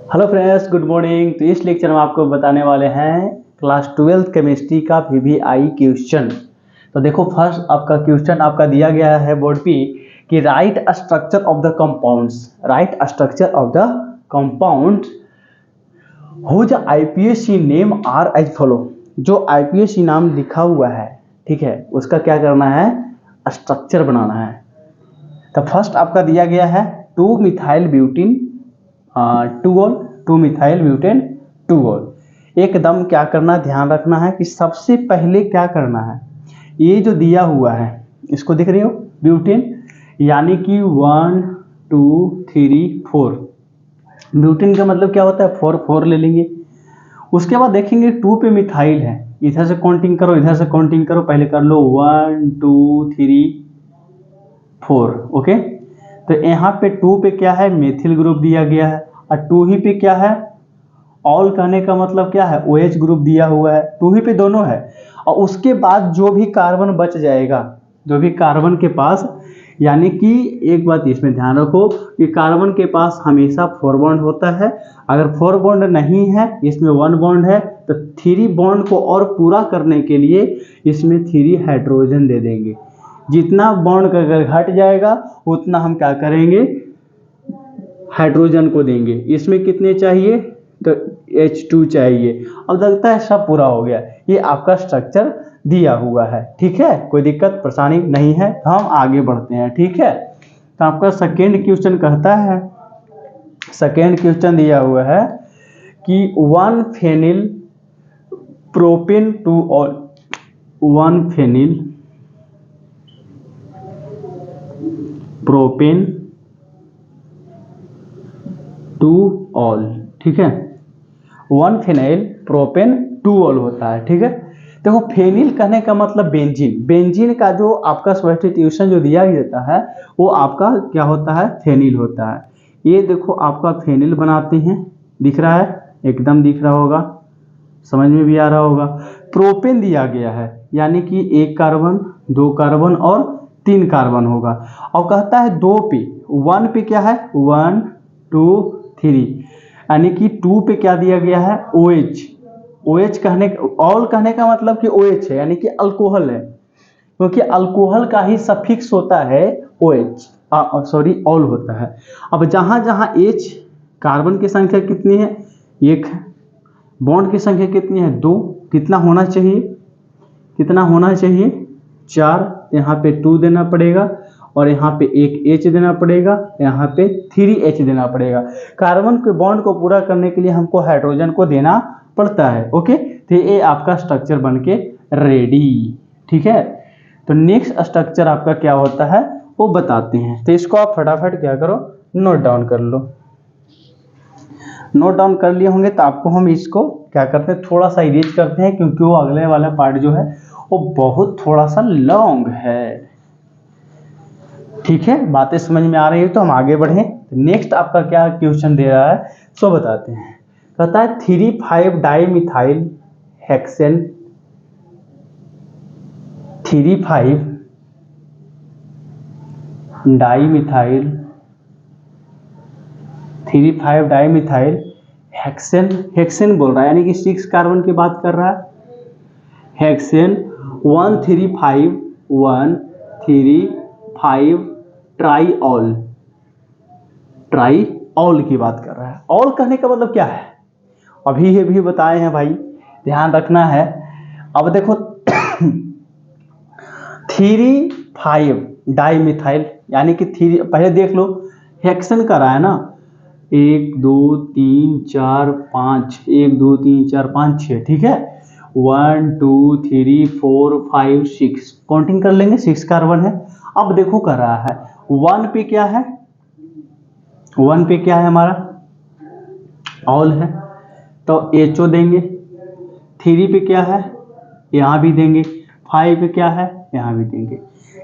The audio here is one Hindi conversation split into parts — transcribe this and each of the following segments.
Hello friends, good morning. तो इस लेक्चर में आपको बताने वाले हैं क्लास 12 केमिस्ट्री का वीवीआई क्वेश्चन। तो देखो, फर्स्ट आपका क्वेश्चन आपका दिया गया है बोर्ड पे कि right structure of the compounds, right structure of the compounds whose IUPAC name are as follow. जो आईपीएसी नाम लिखा हुआ है, ठीक है, उसका क्या करना है, स्ट्रक्चर बनाना है। तो फर्स्ट आपका दिया गया है 2 मिथाइल ब्यूटीन 2 मिथाइल ब्यूटेन 2। एकदम क्या करना, ध्यान रखना है कि सबसे पहले क्या करना है, ये जो दिया हुआ है इसको देख रहे हो, ब्यूटेन, यानी कि 1 2 3 4। ब्यूटेन का मतलब क्या होता है, 4 ले लेंगे। उसके बाद देखेंगे 2 पे मिथाइल है, इधर से काउंटिंग करो, इधर से काउंटिंग करो, पहले कर लो 1 2 3 4। ओके, तो यहाँ पे 2 पे क्या है, मेथिल ग्रुप दिया गया है, और 2 ही पे क्या है, ऑल कहने का मतलब क्या है, OH ग्रुप दिया हुआ है, 2 ही पे दोनों है। और उसके बाद जो भी कार्बन बच जाएगा, जो भी कार्बन के पास, यानी कि एक बात इसमें ध्यान रखो कि कार्बन के पास हमेशा 4 बॉन्ड होता है। अगर 4 बॉन्ड नहीं है, इसमें 1 बॉन्ड है, तो 3 बॉन्ड को और पूरा करने के लिए इसमें 3 हाइड्रोजन दे देंगे। जितना बॉन्ड अगर घट जाएगा उतना हम क्या करेंगे, हाइड्रोजन को देंगे। इसमें कितने चाहिए, तो H2 चाहिए। अब लगता है सब पूरा हो गया, ये आपका स्ट्रक्चर दिया हुआ है, ठीक है, कोई दिक्कत परेशानी नहीं है। तो हम आगे बढ़ते हैं, ठीक है। तो आपका सेकेंड क्वेश्चन कहता है, सेकेंड क्वेश्चन दिया हुआ है कि 1 phenyl propane 2 ol, 1 phenyl propane 2 ol, ठीक है, 1 फेनाइल प्रोपेन 2 ऑल होता है, ठीक है। देखो, फेनिल कहने का मतलब बेंजीन, बेंजीन का जो आपका सब्स्टिट्यूशन जो दिया जाता है वो आपका क्या होता है, फेनिल होता है। ये देखो आपका फेनिल बनाते हैं, दिख रहा है, एकदम दिख रहा होगा, समझ में भी आ रहा होगा। प्रोपेन दिया गया है, यानी कि 1 कार्बन 2 कार्बन और 3 कार्बन होगा। और कहता है 2 पे, 1 पे क्या है, 1 2 3, यानी कि 2 पे क्या दिया गया है, OH। OH कहने, ऑल कहने का मतलब कि OH है, यानी कि अल्कोहल है, क्योंकि अल्कोहल का ही सफिक्स होता है OH, सॉरी ऑल होता है। अब जहाँ जहाँ H, कार्बन की संख्या कितनी है, 1 है, बॉन्ड की संख्या कितनी है, 2, कितना होना चाहिए, कितना होना चाहिए, 4, यहाँ पे 2 देना पड़ेगा, और यहाँ पे 1 H देना पड़ेगा, यहाँ पे 3 H देना पड़ेगा। कार्बन के बॉन्ड को पूरा करने के लिए हमको हाइड्रोजन को देना पड़ता है। ओके, तो ये आपका स्ट्रक्चर बनके रेडी, ठीक है। तो नेक्स्ट स्ट्रक्चर आपका क्या होता है वो बताते हैं। तो इसको आप फटाफट क्या करो, नोट डाउन कर लो। नोट डाउन कर लिए होंगे तो आपको हम इसको क्या करते हैं, थोड़ा सा इरेज करते हैं, क्योंकि वो अगले वाला पार्ट जो है वो बहुत थोड़ा सा लॉन्ग है, ठीक है। बातें समझ में आ रही है तो हम आगे बढ़े। नेक्स्ट आपका क्या क्वेश्चन दे रहा है सो बताते हैं। कहता है 3,5 dimethyl hexane, 3,5 dimethyl, 3,5 dimethyl hexane, hexane बोल रहा है, यानी कि 6 कार्बन की बात कर रहा है। हेक्सेन 1,3,5 ट्राईऑल, ट्राईऑल की बात कर रहा है। ऑल कहने का मतलब क्या है, अभी ये भी बताए हैं भाई, ध्यान रखना है। अब देखो 3,5 डाइमिथाइल, यानी कि 3, पहले देख लो हेक्सेन कर रहा है ना, 1 2 3 4 5, 1 2 3 4 5 6, ठीक है, 1 2 3 4 5 6, काउंटिंग कर लेंगे, 6 कार्बन है। अब देखो कर रहा है 1 पे क्या है, 1 पे क्या है हमारा, ऑल है, तो HO देंगे। 3 पे क्या है, यहाँ भी देंगे। 5 पे क्या है, यहाँ भी देंगे।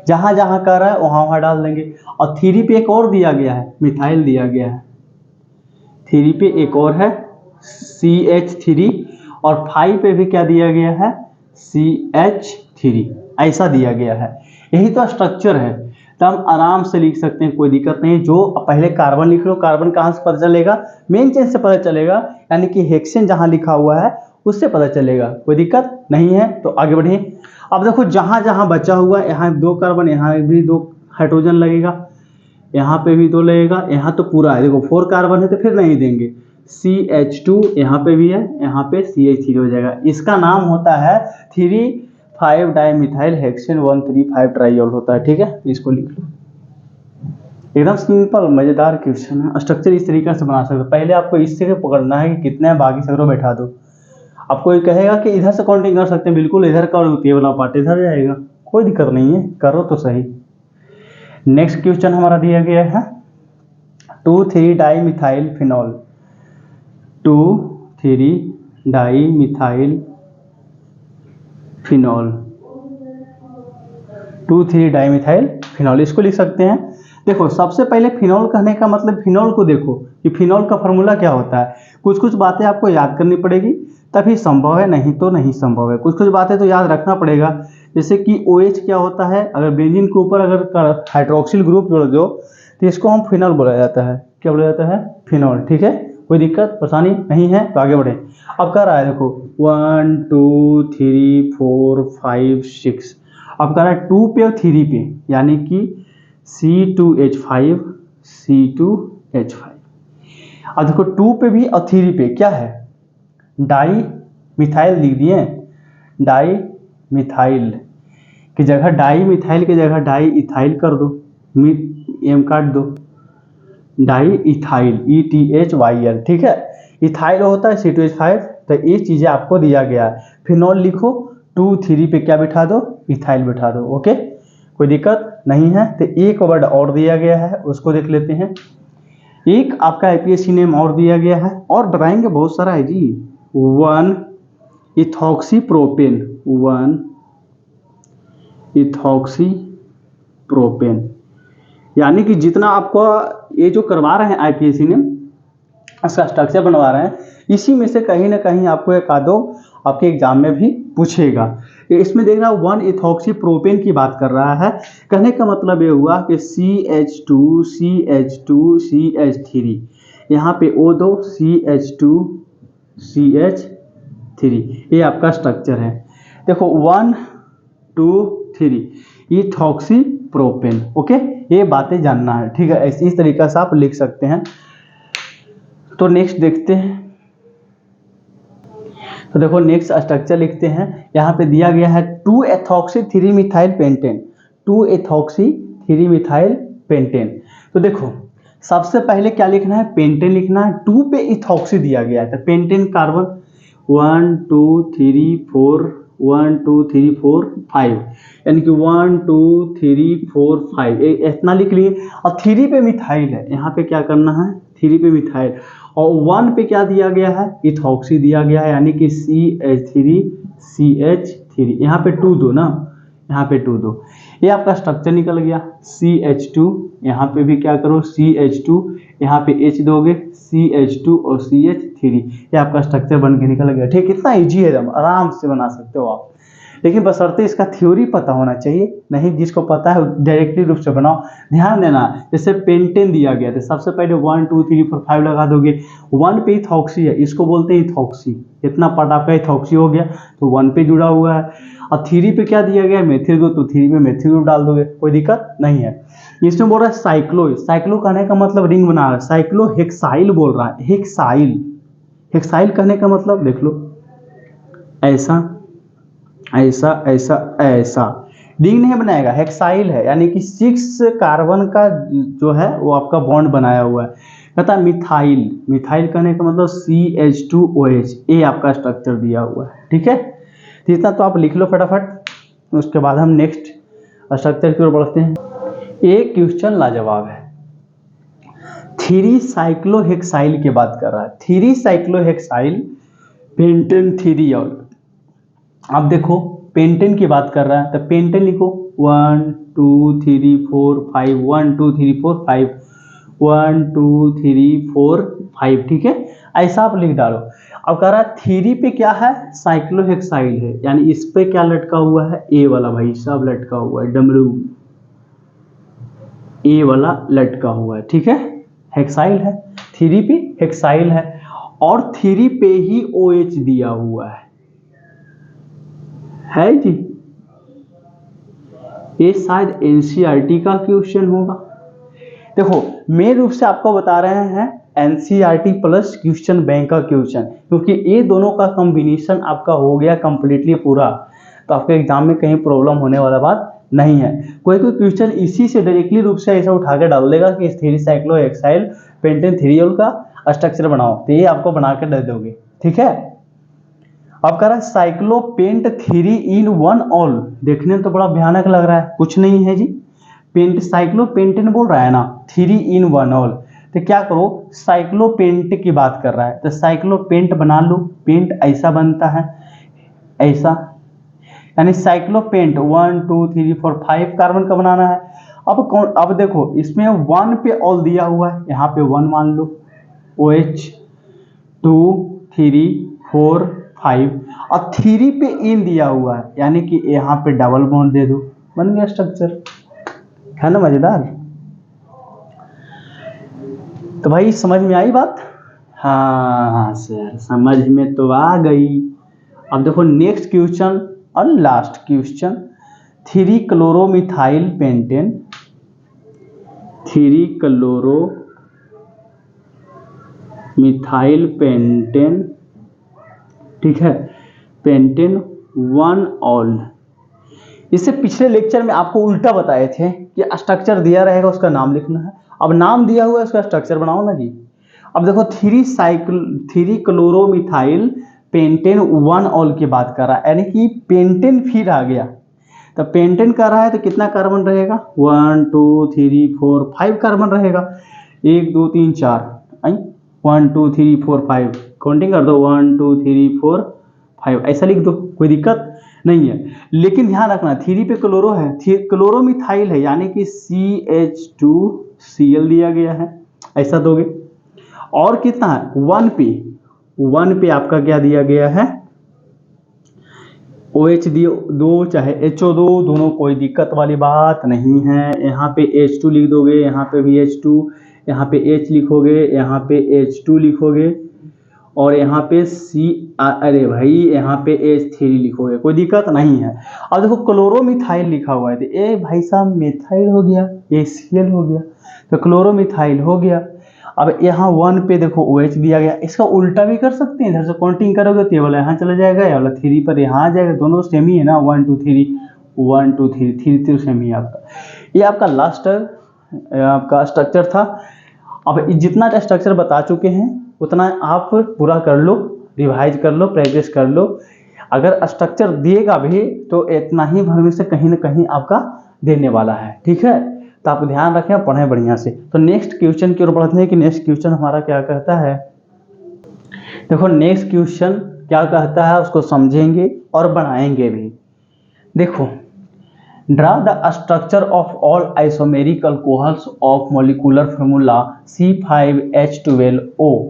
जहाँ जहाँ कर रहा है वहाँ वहाँ डाल देंगे। और 3 पे एक और दिया गया है, मिथाइल दिया गया है। 3 पे एक और है CH3, और 5 पे भी क्या दिया गया है, CH3, ऐसा दिया गया है। यही तो स्ट्रक्चर है। तो हम आराम से लिख सकते हैं, कोई दिक्कत नहीं। जो पहले कार्बन लिख लो, कार्बन कहाँ से पता चलेगा, मेन चेन से पता चलेगा, यानी कि हेक्सेन जहाँ लिखा हुआ है उससे पता चलेगा, कोई दिक्कत नहीं है। तो आगे बढ़िए। अब देखो जहाँ जहाँ बचा हुआ है, यहाँ 2 कार्बन, यहाँ भी 2 हाइड्रोजन लगेगा, यहाँ पे भी 2 लगेगा, यहाँ तो पूरा है, देखो 4 कार्बन है तो फिर नहीं देंगे। CH2 यहाँ पे भी है, यहाँ पे CH3 हो जाएगा। इसका नाम होता है 3,5 डाइमिथाइल हेक्सेन 1,3,5 ट्राइऑल होता है, ठीक है। इसको लिख लो, एकदम सिंपल मजेदार क्वेश्चन है। स्ट्रक्चर इस तरीके से बना सकते हो। पहले आपको इससे पकड़ना है कि कितने है, बाकी सगरों बैठा दो। आपको ये कहेगा कि इधर से काउंटिंग कर सकते हैं, बिल्कुल इधर का ये वाला पार्ट इधर जाएगा, कोई दिक्कत नहीं है, करो तो सही। नेक्स्ट क्वेश्चन हमारा दिया गया है 2,3 dimethyl phenol, 2,3 dimethyl phenol, 2,3 dimethyl phenol, इसको लिख सकते हैं। देखो सबसे पहले फिनॉल कहने का मतलब, फिनॉल को देखो कि फिनॉल का फॉर्मूला क्या होता है। कुछ कुछ बातें आपको याद करनी पड़ेगी तभी संभव है, नहीं तो नहीं संभव है। कुछ कुछ बातें तो याद रखना पड़ेगा, जैसे कि OH क्या होता है, अगर बेंजीन के ऊपर अगर हाइड्रोक्सिल ग्रुप जोड़ दो तो इसको हम फिनॉल बोला जाता है। क्या बोला जाता है, फिनॉल, ठीक है। कोई दिक्कत परेशानी नहीं है, तो आगे बढ़े। अब कह रहा है देखो 1 2 3 4 5 6, अब कह रहा है 2 पे और 3 पे, यानी कि C2H5 C2H5। अब देखो 2 पे भी और 3 पे क्या है, डाई मिथाइल लिख दिए, डाई मिथाइल की जगह, डाई मिथाइल की जगह डाई इथाइल कर दो, एम काट दो, डाई इथाइल ETHYL, ठीक है। इथाइल होता है C2H5, तो ये चीज़ें आपको दिया गया है। फिनॉल लिखो, 2 3 पे क्या बिठा दो, इथाइल बिठा दो, ओके, कोई दिक्कत नहीं है। तो एक वर्ड और दिया गया है, उसको देख लेते हैं। एक आपका IPSC नेम और दिया गया है, और बताएंगे बहुत सारा है जी। 1 इथॉक्सी प्रोपेन, 1 इथॉक्सी प्रोपेन, यानी कि जितना आपको ये जो करवा रहे हैं IPSC ने, इसका स्ट्रक्चर बनवा रहे हैं, इसी में से कहीं ना कहीं आपको एक आधो आपके एग्जाम में भी पूछेगा। इसमें देख रहा 1 इथॉक्सी प्रोपेन की बात कर रहा है। कहने का मतलब ये हुआ कि CH2 CH2 CH3, यहाँ पे O2 CH2 CH3, ये आपका स्ट्रक्चर है। देखो 1 2 3 इथॉक्सी प्रोपेन, ओके, ये बातें जानना है, ठीक है। इस तरीके से आप लिख सकते हैं। तो नेक्स्ट देखते हैं। तो देखो नेक्स्ट स्ट्रक्चर लिखते हैं। यहाँ पे दिया गया है 2 ethoxy 3 methyl pentane, 2 ethoxy 3 methyl pentane. तो देखो सबसे पहले क्या लिखना है, पेंटेन लिखना है। 2 पे इथॉक्सी दिया गया है, तो पेंटेन कार्बन 1 2 3 4 1 2 3 4 5, यानी कि 1 2 3 4 5, इतना लिख लिए। और 3 पे मिथाइल है, यहाँ पे क्या करना है, 3 पे मिथाइल, और 1 पे क्या दिया गया है, इथॉक्सी दिया गया है, यानी कि CH3 CH3, यहाँ पे 2 दो ना, यहाँ पे 2 दो, ये आपका स्ट्रक्चर निकल गया। CH2, यहाँ पे भी क्या करो, CH2, यहाँ पे H दोगे, CH2 और CH3, ये आपका स्ट्रक्चर बन के निकल गया, ठीक। कितना ईजी है, एकदम आराम से बना सकते हो आप, लेकिन बशर्ते इसका थ्योरी पता होना चाहिए, नहीं जिसको पता है डायरेक्टली रूप से बनाओ। ध्यान देना, जैसे पेंटेन दिया गया तो सबसे पहले 1 2 3 4 5 लगा दोगे। 1 पे इथॉक्सी है, इसको बोलते हैं इथॉक्सी, इतना पार्ट आपका इथॉक्सी हो गया, तो 1 पे जुड़ा हुआ है। और 3 पे क्या दिया गया है, मेथिल ग्रुप, तो 3 पे मेथिल ग्रुप डाल दोगे, कोई दिक्कत नहीं है। इसमें बोल रहा है साइक्लो, साइक्लो कहने का मतलब रिंग बना रहा है, साइक्लो हेक्साइल बोल रहा है, हेक्साइल, हेक्साइल कहने का मतलब देख लो, ऐसा ऐसा ऐसा ऐसा, रिंग नहीं बनाएगा, हेक्साइल है, यानी कि 6 कार्बन का जो है वो आपका बॉन्ड बनाया हुआ है। कहता है मिथाइल, मिथाइल कहने का मतलब CH2OH, ये आपका स्ट्रक्चर दिया हुआ है, ठीक है। तो इतना तो आप लिख लो फटाफट, उसके बाद हम नेक्स्ट स्ट्रक्चर की ओर बढ़ते हैं। एक क्वेश्चन लाजवाब है, 3 साइक्लोहेक्साइल की बात कर रहा है, 3 साइक्लोहेक्साइल पेंटेन 3ऑल। अब देखो पेंटेन की बात कर रहा है, तो पेंटेन लिखो 1 2 3 4 5, 1 2 3 4 5, 1 2 3 4 5, ठीक है, ऐसा आप लिख डालो। अब कह रहा है 3 पे क्या है, साइक्लोहेक्साइल है, यानी इस पे क्या लटका हुआ है, ए वाला भाई साहब लटका हुआ है, डमरू, ए वाला लटका हुआ है, ठीक है, हेक्साइल है, 3p हेक्साइल है और 3 पे ही OH दिया हुआ है जी। ये शायद एनसीईआरटी का क्वेश्चन होगा। देखो मेन रूप से आपको बता रहे हैं एनसीईआरटी प्लस क्वेश्चन बैंक का क्वेश्चन, क्योंकि ये दोनों का कॉम्बिनेशन आपका हो गया कंप्लीटली पूरा, तो आपके एग्जाम में कहीं प्रॉब्लम होने वाला बात नहीं है। कोई कोई क्वेश्चन इसी से डायरेक्टली रूप से ऐसा उठा के डाल देगा कि 3 साइक्लोहेक्साइल पेंटेन 3 का स्ट्रक्चर बनाओ, तो ये आपको बना के दे दोगे, ठीक है। अब कह रहा है साइक्लोपेंट 3 in 1 ऑल, देखने में तो बड़ा भयानक लग रहा है, कुछ नहीं है जी, पेंट साइक्लोपेंटेन बोल रहा है ना, 3 in 1 ऑल, तो क्या करो साइक्लोपेंट की बात कर रहा है तो साइक्लोपेंट बना लो, पेंट ऐसा बनता है ऐसा, यानी साइक्लोपेंट 1 2 3 4 5 कार्बन का बनाना है। अब देखो इसमें 1 पे ऑल दिया हुआ है, यहाँ पे 1 मान लो, OH 2 3 4 5 और 3 पे इन दिया हुआ है, यानी कि यहाँ पे डबल बॉन्ड दे दो, बन गया स्ट्रक्चर, है ना मजेदार। तो भाई समझ में आई बात? हाँ सर समझ में तो आ गई। अब देखो नेक्स्ट क्वेश्चन और last question, 3 chloromethyl pentane, 3 chloromethyl pentane, ठीक है, पेंटेन 1 ऑल। इससे पिछले लेक्चर में आपको उल्टा बताए थे कि स्ट्रक्चर दिया रहेगा उसका नाम लिखना है, अब नाम दिया हुआ है उसका स्ट्रक्चर बनाओ ना जी। अब देखो 3 क्लोरोमिथाइल पेंटेन 1 ऑल की बात कर रहा है, यानी कि पेंटेन फिर आ गया, तो पेंटेन कर रहा है तो कितना कार्बन रहेगा, 1 2 3 4 5 कार्बन रहेगा, 1 2 3 4 1 2 3 4 5 काउंटिंग कर दो, 1 2 3 4 5 ऐसा लिख दो, कोई दिक्कत नहीं है। लेकिन ध्यान रखना 3 पे क्लोरो है, क्लोरोमिथाइल है, यानी कि CH2Cl दिया गया है, ऐसा दोगे। और कितना है 1 पे आपका क्या दिया गया है, OH दो चाहे HO2 दोनों, कोई दिक्कत वाली बात नहीं है। यहाँ पे H2 लिख दोगे, यहाँ पे भी H2, यहाँ पे H लिखोगे, यहाँ पे H2 लिखोगे और यहाँ पे अरे भाई यहाँ पे H3 लिखोगे, कोई दिक्कत नहीं है। अब देखो क्लोरोमिथाइल लिखा हुआ है तो ए भाई साहब मिथाइल हो गया, HCl हो गया, तो क्लोरोमिथाइल हो गया। अब यहाँ 1 पे देखो OH दिया गया, इसका उल्टा भी कर सकते हैं, इधर से काउंटिंग करोगे तो ये वाला यहाँ चला जाएगा, ये वाला 3 पर यहाँ आ जाएगा, दोनों सेम ही है ना, 1 2 3 1 2 3 3 तो सेम ही है आपका। ये आपका लास्ट आपका स्ट्रक्चर था। अब जितना स्ट्रक्चर बता चुके हैं उतना आप पूरा कर लो, रिवाइज कर लो, प्रैक्टिस कर लो। अगर स्ट्रक्चर दिएगा भी तो इतना ही भर में से कहीं ना कहीं आपका देने वाला है, ठीक है, तो आप ध्यान रखें, पढ़ें बढ़िया से। तो नेक्स्ट क्वेश्चन की ओर बढ़ते हैं कि नेक्स्ट क्वेश्चन हमारा क्या कहता है। देखो नेक्स्ट क्वेश्चन क्या कहता है उसको समझेंगे और बनाएंगे भी। देखो draw the structure of all isomeric alcohols of molecular formula C5H12O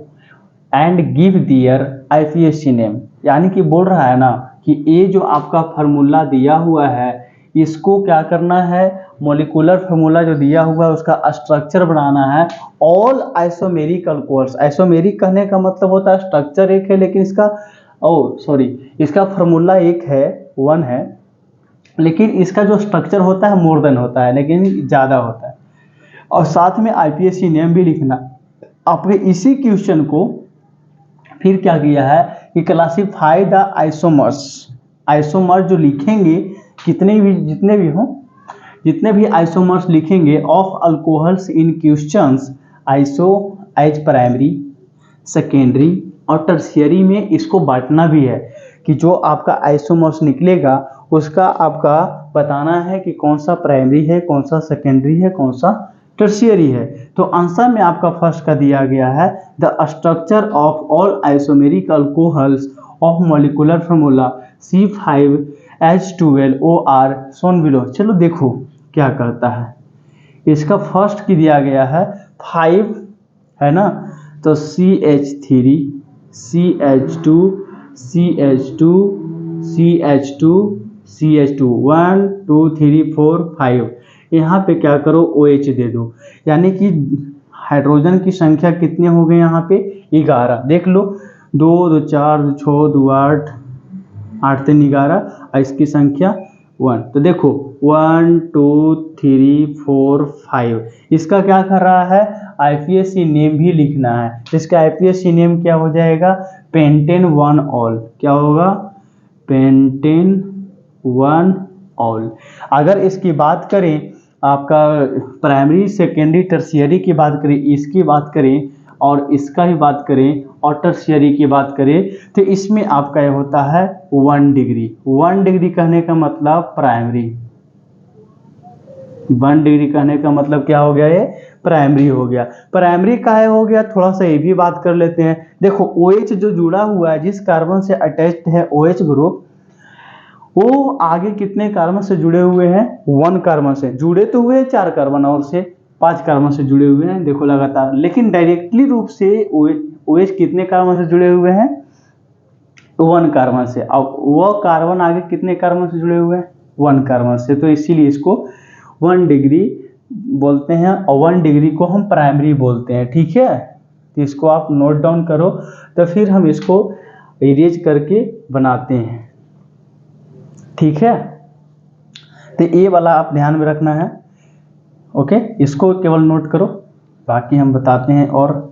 and give their IPSC name, यानी कि बोल रहा है ना कि ये जो आपका फार्मूला दिया हुआ है इसको क्या करना है, मॉलिक्यूलर फार्मूला जो दिया हुआ है उसका स्ट्रक्चर बनाना है ऑल आइसोमेरिक अल्कोहल्स। आइसोमेरिक कहने का मतलब होता है स्ट्रक्चर एक है लेकिन इसका फार्मूला एक है, 1 है, लेकिन इसका जो स्ट्रक्चर होता है मोर देन होता है, लेकिन ज़्यादा होता है। और साथ में IPSC नेम भी लिखना। आपने इसी क्वेश्चन को फिर क्या किया है कि क्लासीफाई द आइसोमर्स जो लिखेंगे जितने भी आइसोमर्स लिखेंगे of alcohols in questions iso as primary, secondary और टर्शियरी में इसको बांटना भी है कि जो आपका आइसोमर्स निकलेगा उसका आपका बताना है कि कौन सा प्राइमरी है, कौन सा सेकेंडरी है, कौन सा टर्शियरी है। तो आंसर में आपका फर्स्ट का दिया गया है the structure of all isomeric alcohols of molecular formula C5H12OR Son below. चलो देखो क्या कहता है, इसका फर्स्ट की दिया गया है 5 है ना, तो CH3 CH2 CH2 CH2 CH2 1 2 3 4 5, यहाँ पे क्या करो OH दे दो, यानी कि हाइड्रोजन की संख्या कितने हो गए यहाँ पे 11। देख लो 2 2 4 2 6 2 8 8 3 11 और इसकी संख्या 1। तो देखो 1 2 3 4 5, इसका क्या कर रहा है IPSC नेम भी लिखना है। इसका IPSC नेम क्या हो जाएगा पेंटेन 1 ऑल, क्या होगा पेंटेन 1 ऑल। अगर इसकी बात करें आपका प्राइमरी सेकेंडरी टर्शियरी की बात करें, इसकी बात करें और इसका भी बात करें और टर्शियरी की बात करें, तो इसमें आपका यह होता है 1 डिग्री। 1 डिग्री कहने का मतलब प्राइमरी, 1 डिग्री कहने का मतलब क्या हो गया ये प्राइमरी हो गया। प्राइमरी का है हो गया, थोड़ा सा ये भी बात कर लेते हैं। देखो OH जो जुड़ा हुआ है, जिस कार्बन से अटैच्ड है OH ग्रुप, वो आगे कितने कार्बन से जुड़े हुए हैं 1 कार्बन से जुड़े तो हुए 4 कार्बन और से 5 कार्बन से जुड़े हुए हैं देखो लगातार, लेकिन डायरेक्टली रूप से OH कितने कार्बन से जुड़े हुए हैं 1 कार्बन से। अब वह कार्बन आगे कितने कार्बन से जुड़े हुए हैं 1 कार्बन से, तो इसीलिए इसको 1 डिग्री बोलते हैं और 1 डिग्री को हम प्राइमरी बोलते हैं। ठीक है, तो इसको आप नोट डाउन करो, तो फिर हम इसको इरेज करके बनाते हैं। ठीक है, तो ये वाला आप ध्यान में रखना है। ओके, इसको केवल नोट करो, बाकी हम बताते हैं। और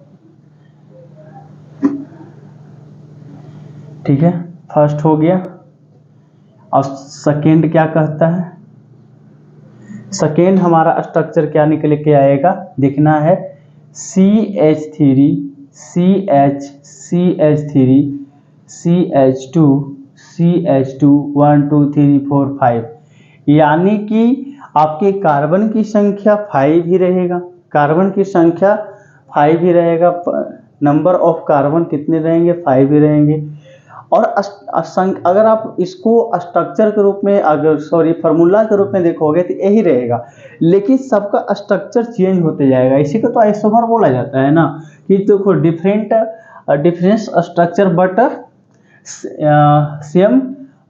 ठीक है, फर्स्ट हो गया। और सेकेंड क्या कहता है, सेकेंड हमारा स्ट्रक्चर क्या निकल के आएगा देखना है CH3 CH CH3 CH2 CH2 1 2 3 4 5, यानी कि आपके कार्बन की संख्या 5 ही रहेगा, कार्बन की संख्या 5 ही रहेगा, नंबर ऑफ कार्बन कितने रहेंगे 5 ही रहेंगे। और अगर आप इसको स्ट्रक्चर के रूप में फार्मूला के रूप में देखोगे तो यही रहेगा, लेकिन सबका स्ट्रक्चर चेंज होते जाएगा। इसी को तो आइसोमर बोला जाता है ना, कि देखो difference structure but same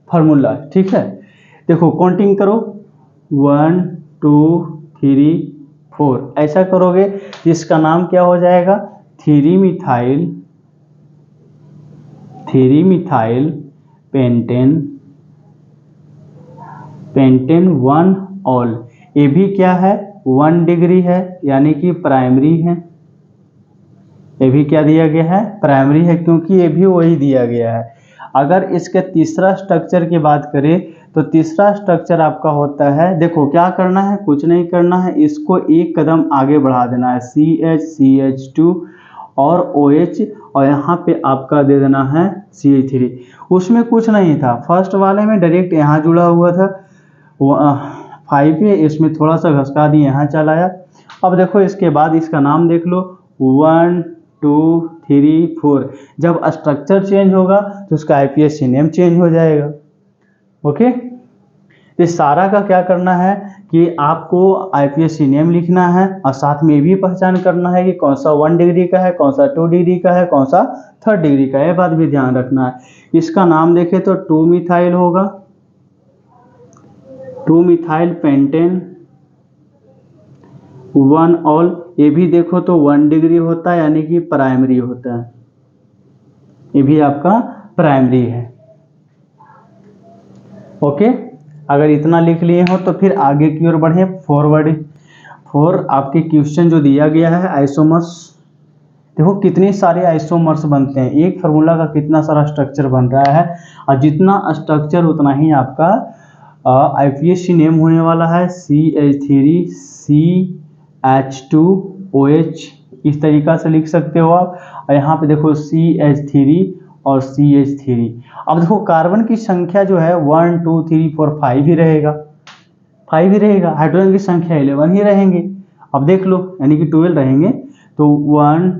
formula. ठीक है, देखो काउंटिंग करो 1 2 3 4, ऐसा करोगे इसका नाम क्या हो जाएगा 3 मिथाइल पेंटेन 1 ऑल। ये भी क्या है 1 डिग्री है, यानी कि प्राइमरी है। ये भी क्या दिया गया है प्राइमरी है, क्योंकि ये भी वही दिया गया है। अगर इसके तीसरा स्ट्रक्चर की बात करें तो तीसरा स्ट्रक्चर आपका होता है, देखो क्या करना है कुछ नहीं करना है, इसको एक कदम आगे बढ़ा देना है CH2 और OH, और यहाँ पे आपका दे देना है CH3। उसमें कुछ नहीं था, फर्स्ट वाले में डायरेक्ट यहाँ जुड़ा हुआ था 5 है, इसमें थोड़ा सा घसका दिए यहाँ चला आया। अब देखो इसके बाद इसका नाम देख लो 1 2 3 4, जब स्ट्रक्चर चेंज होगा तो उसका IPSC नेम चेंज हो जाएगा। ओके, तो सारा का क्या करना है कि आपको IPSC नेम लिखना है और साथ में भी पहचान करना है कि कौन सा 1 डिग्री का है, कौन सा 2 डिग्री का है, कौन सा 3 डिग्री का है, ये बात भी ध्यान रखना है। इसका नाम देखें तो 2 मिथाइल होगा, 2 मिथाइल पेंटेन 1 ऑल। ये भी देखो तो 1 डिग्री होता है, यानी कि प्राइमरी होता है, ये भी आपका प्राइमरी है। ओके, अगर इतना लिख लिए हो तो फिर आगे की ओर बढ़े फॉरवर्ड। आपके क्वेश्चन जो दिया गया है आइसोमर्स, देखो कितने सारे आइसोमर्स बनते हैं, एक फार्मूला का कितना सारा स्ट्रक्चर बन रहा है, और जितना स्ट्रक्चर उतना ही आपका IPSC नेम होने वाला है। CH3 CH2 OH, इस तरीका से लिख सकते हो आप। और यहाँ पे देखो CH3 और CH3। अब देखो कार्बन की संख्या जो है 1 2 3 4 5 ही रहेगा, 5 ही रहेगा, हाइड्रोजन की संख्या 11 ही रहेंगे। अब देख लो यानी कि 12 रहेंगे, तो 1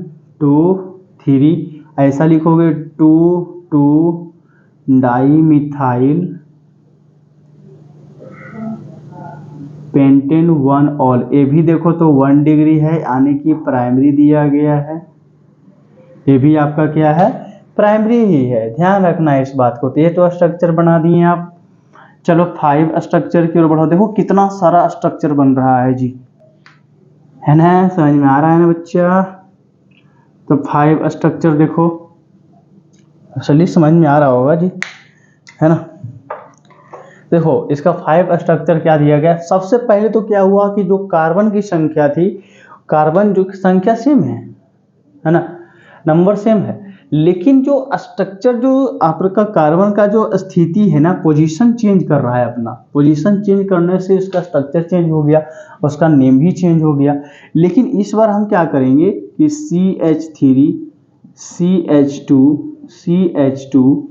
2 3 ऐसा लिखोगे 2 2 डाईमिथाइल पेंटेन 1 ऑल। ये भी देखो तो 1 डिग्री है, यानी कि प्राइमरी दिया गया है। ये भी आपका क्या है प्राइमरी ही है, ध्यान रखना है इस बात को। तो ये तो स्ट्रक्चर बना दिए आप। चलो 5 स्ट्रक्चर की ओर बढ़ो, देखो कितना सारा स्ट्रक्चर बन रहा है जी, है ना, समझ में आ रहा है ना बच्चा। तो 5 स्ट्रक्चर देखो, चलिए समझ में आ रहा होगा जी, है ना। देखो इसका 5 स्ट्रक्चर क्या दिया गया। सबसे पहले तो क्या हुआ कि जो कार्बन की संख्या थी, कार्बन जो संख्या सेम है ना, नंबर सेम है, लेकिन जो स्ट्रक्चर जो आपका कार्बन का जो स्थिति है ना, पोजीशन चेंज कर रहा है अपना, पोजीशन चेंज करने से उसका स्ट्रक्चर चेंज हो गया, उसका नेम भी चेंज हो गया। लेकिन इस बार हम क्या करेंगे कि CH3 CH2 CH2,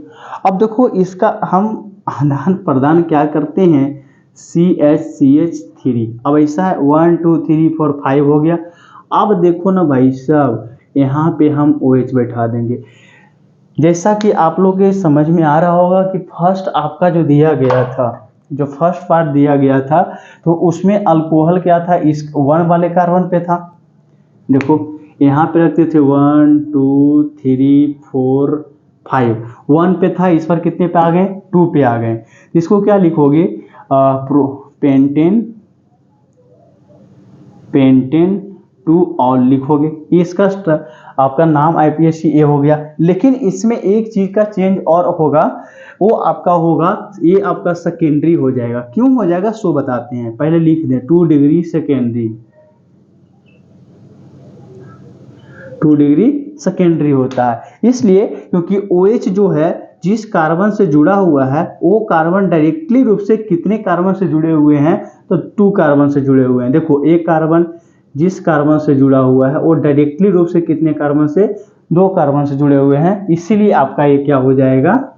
अब देखो इसका हम आदान प्रदान क्या करते हैं, CH3। अब ऐसा है 1 2 3 4 5 हो गया। अब देखो ना भाई साहब, यहाँ पे हम OH बैठा देंगे। जैसा कि आप लोग के समझ में आ रहा होगा कि फर्स्ट आपका जो दिया गया था, जो फर्स्ट पार्ट दिया गया था, तो उसमें अल्कोहल क्या था, इस 1 वाले कार्बन पे था। देखो यहाँ पे रखते थे 1 2 3 4 5, 1 पे था, इस पर कितने पे आ गए, 2 पे आ गए। इसको क्या लिखोगे, पेंटेन, पेंटेन टू ऑल लिखोगे। ये इसका आपका नाम IPSC हो गया। लेकिन इसमें एक चीज का चेंज और होगा, वो आपका होगा, ये आपका सेकेंडरी हो जाएगा। क्यों हो जाएगा सो बताते हैं, पहले लिख दें 2 डिग्री सेकेंडरी, 2 डिग्री सेकेंडरी होता है। इसलिए क्योंकि OH जो है जिस कार्बन से जुड़ा हुआ है, वो कार्बन डायरेक्टली रूप से कितने कार्बन से जुड़े हुए हैं, तो 2 कार्बन से जुड़े हुए हैं। देखो एक कार्बन जिस कार्बन से जुड़ा हुआ है वो डायरेक्टली रूप से कितने कार्बन से, 2 कार्बन से जुड़े हुए हैं, इसीलिए आपका ये क्या हो जाएगा,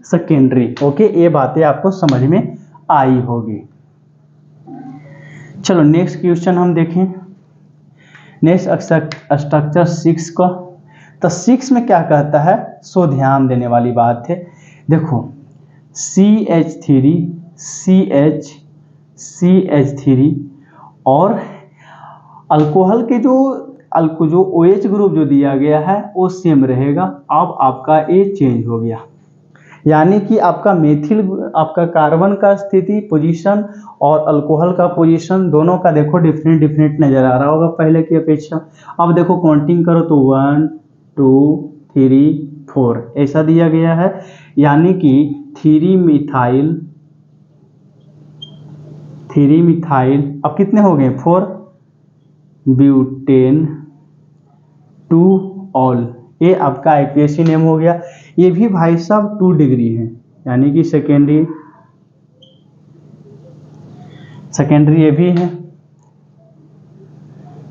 सेकेंडरी। ओके, ये बातें आपको समझ में आई होगी। चलो नेक्स्ट क्वेश्चन हम देखें। नेक्स्ट स्ट्रक्चर 6 का, तो 6 में क्या कहता है, सो ध्यान देने वाली बात है। देखो CH3 CH CH3 और अल्कोहल के जो OH ग्रुप जो दिया गया है वो सेम रहेगा। अब आपका ये चेंज हो गया, यानी कि आपका मेथिल, आपका कार्बन का स्थिति पोजीशन और अल्कोहल का पोजीशन दोनों का देखो डिफरेंट डिफरेंट नजर आ रहा होगा पहले की अपेक्षा। अब देखो काउंटिंग करो तो 1 2 3 4 ऐसा दिया गया है, यानी कि 3 मिथाइल, अब कितने हो गए, 4 ब्यूटेन 2 ऑल, ये आपका IPSC नेम हो गया। ये भी भाई साहब 2 डिग्री है, यानी कि सेकेंडरी ये भी है,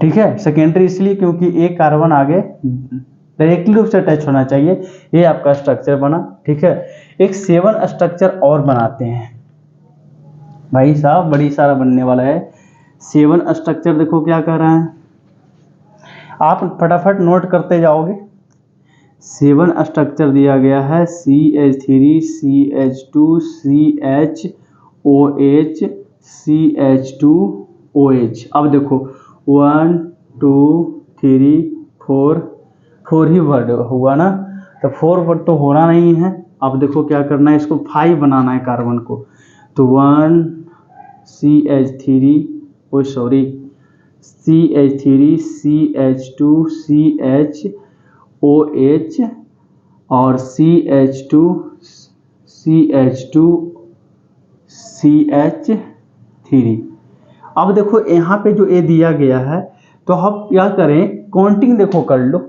ठीक है। सेकेंडरी इसलिए क्योंकि एक कार्बन आगे डायरेक्टली रूप से टच होना चाहिए, ये आपका स्ट्रक्चर बना, ठीक है। एक 7 स्ट्रक्चर और बनाते हैं भाई साहब, बड़ी सारा बनने वाला है। 7 स्ट्रक्चर देखो क्या कर रहा है, आप फटाफट नोट करते जाओगे। 7 स्ट्रक्चर दिया गया है, CH3 CH2 CHOH CH2OH। अब देखो 1 2 3 4 ही वर्ड हुआ ना, तो 4 वर्ड तो होना नहीं है। अब देखो क्या करना है, इसको 5 बनाना है कार्बन को, तो 1 CH3 CH3 CH2 CHOH और CH2 CH3। अब देखो यहाँ पे जो ए दिया गया है, तो हम क्या करें, काउंटिंग देखो कर लो,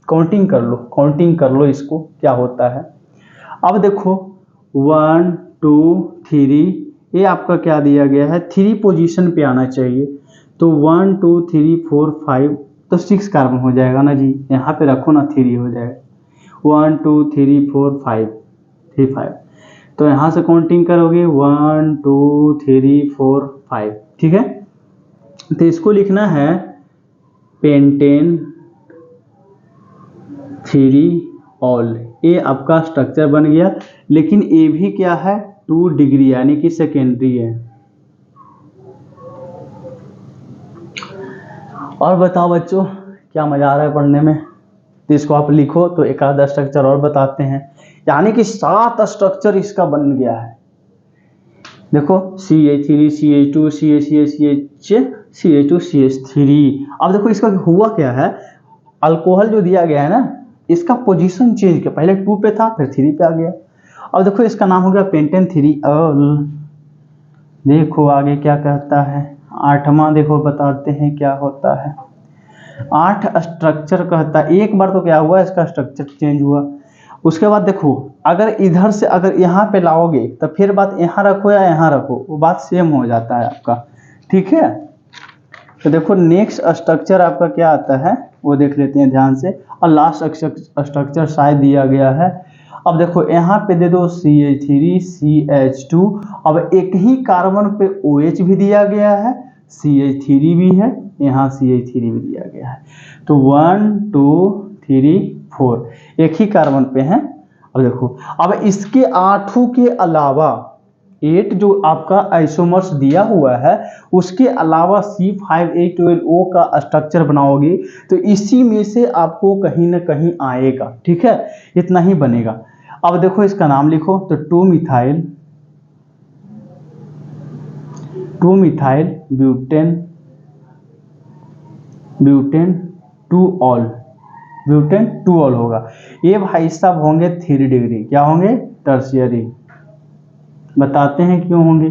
काउंटिंग कर लो इसको क्या होता है। अब देखो 1 2 3, ये आपका क्या दिया गया है, 3 पोजीशन पे आना चाहिए, तो 1 2 3 4 5, तो 6 कार्बन हो जाएगा ना जी, यहाँ पे रखो ना 3 हो जाएगा, 1 2 3 4 5 3 5, तो यहाँ से काउंटिंग करोगे 1 2 3 4 5, ठीक है। तो इसको लिखना है पेंटेन 3 ऑल, ये आपका स्ट्रक्चर बन गया। लेकिन ये भी क्या है, 2 डिग्री, यानी कि सेकेंडरी है। और बताओ बच्चों, क्या मजा आ रहा है पढ़ने में, तो इसको आप लिखो, तो एक आधा स्ट्रक्चर और बताते हैं, यानी कि 7 स्ट्रक्चर इसका बन गया है। देखो CH3 CH2 CH2 CH3। अब देखो इसका हुआ क्या है, अल्कोहल जो दिया गया है ना, इसका पोजीशन चेंज किया, पहले 2 पे था फिर 3 पे आ गया। अब देखो इसका नाम हो गया पेंटेन 3 देखो आगे क्या कहता है, 8वां देखो बताते हैं क्या होता है। 8 स्ट्रक्चर कहता है, एक बार तो क्या हुआ इसका स्ट्रक्चर चेंज हुआ, उसके बाद देखो अगर इधर से अगर यहाँ पे लाओगे तो फिर बात यहाँ रखो या यहाँ रखो वो बात सेम हो जाता है आपका, ठीक है। तो देखो नेक्स्ट स्ट्रक्चर आपका क्या आता है वो देख लेते हैं ध्यान से, और लास्ट स्ट्रक्चर शायद दिया गया है। अब देखो यहाँ पे दे दो CH3 CH2, अब एक ही कार्बन पे OH भी दिया गया है, CH3 भी है, यहाँ CH3 भी दिया गया है, तो 1 2 3 4 एक ही कार्बन पे है। अब देखो अब इसके 8 के अलावा 8 जो आपका आइसोमर्स दिया हुआ है उसके अलावा C5H12O का स्ट्रक्चर बनाओगे तो इसी में से आपको कहीं ना कहीं आएगा, ठीक है, इतना ही बनेगा। अब देखो इसका नाम लिखो तो 2 मिथाइल ब्यूटेन 2 ऑल होगा। ये भाई साहब होंगे 3 डिग्री, क्या होंगे, टर्शियरी। बताते हैं क्यों होंगे,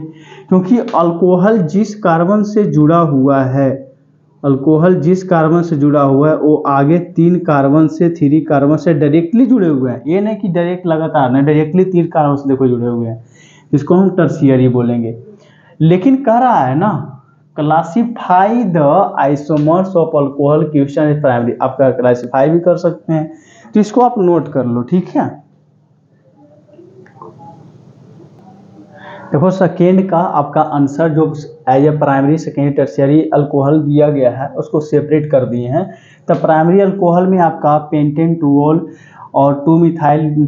क्योंकि अल्कोहल जिस कार्बन से जुड़ा हुआ है, वो आगे 3 कार्बन से डायरेक्टली जुड़े हुए हैं, ये नहीं कि डायरेक्ट लगातार नहीं, डायरेक्टली 3 कार्बन से देखो जुड़े हुए हैं, इसको हम टर्शियरी बोलेंगे। लेकिन कह रहा है ना classify the isomers of alcohol question primary, आप क्लासीफाई भी कर सकते हैं, तो इसको आप नोट कर लो, ठीक है। देखो सेकेंड का आपका आंसर जो as a primary secondary tertiary alcohol दिया गया है उसको सेपरेट कर दिए हैं। तो प्राइमरी अल्कोहल में आपका पेंटेन 2 और 2 methyl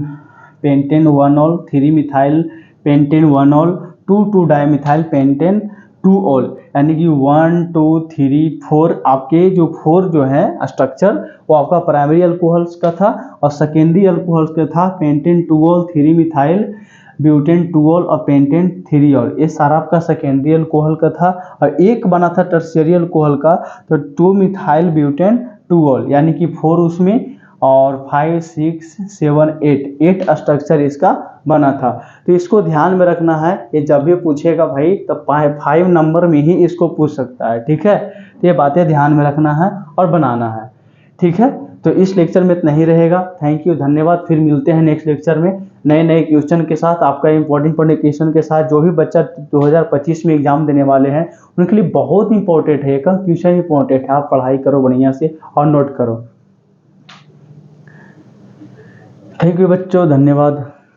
pentane 1 3 methyl pentane 1 2 dimethyl pentane 2 यानी कि 1 2 3 4 आपके जो 4 जो है स्ट्रक्चर वो आपका प्राइमरी अल्कोहल्स का था, और सेकेंडरी अल्कोहल्स का था पेंटेन 2 3 मिथाइल ब्यूटेन 2 और पेंटेन 3 ये सारा आपका सेकेंडरी अल्कोहल का था। और एक बना था टर्शियरी अल्कोहल का, तो 2 मिथाइल ब्यूटेन 2 यानी कि 4 उसमें और 5 6 7 8 स्ट्रक्चर इसका बना था। तो इसको ध्यान में रखना है, ये जब भी पूछेगा भाई तो 5 नंबर में ही इसको पूछ सकता है, ठीक है। तो ये बातें ध्यान में रखना है और बनाना है, ठीक है। तो इस लेक्चर में इतना ही रहेगा। थैंक यू, धन्यवाद। फिर मिलते हैं नेक्स्ट लेक्चर में नए क्वेश्चन के साथ, आपका इंपॉर्टेंट क्वेश्चन के साथ। जो भी बच्चा 2025 में एग्जाम देने वाले हैं उनके लिए बहुत इंपॉर्टेंट है, का क्वेश्चन इंपॉर्टेंट है, आप पढ़ाई करो बढ़िया से और नोट करो। थैंक यू बच्चों, धन्यवाद।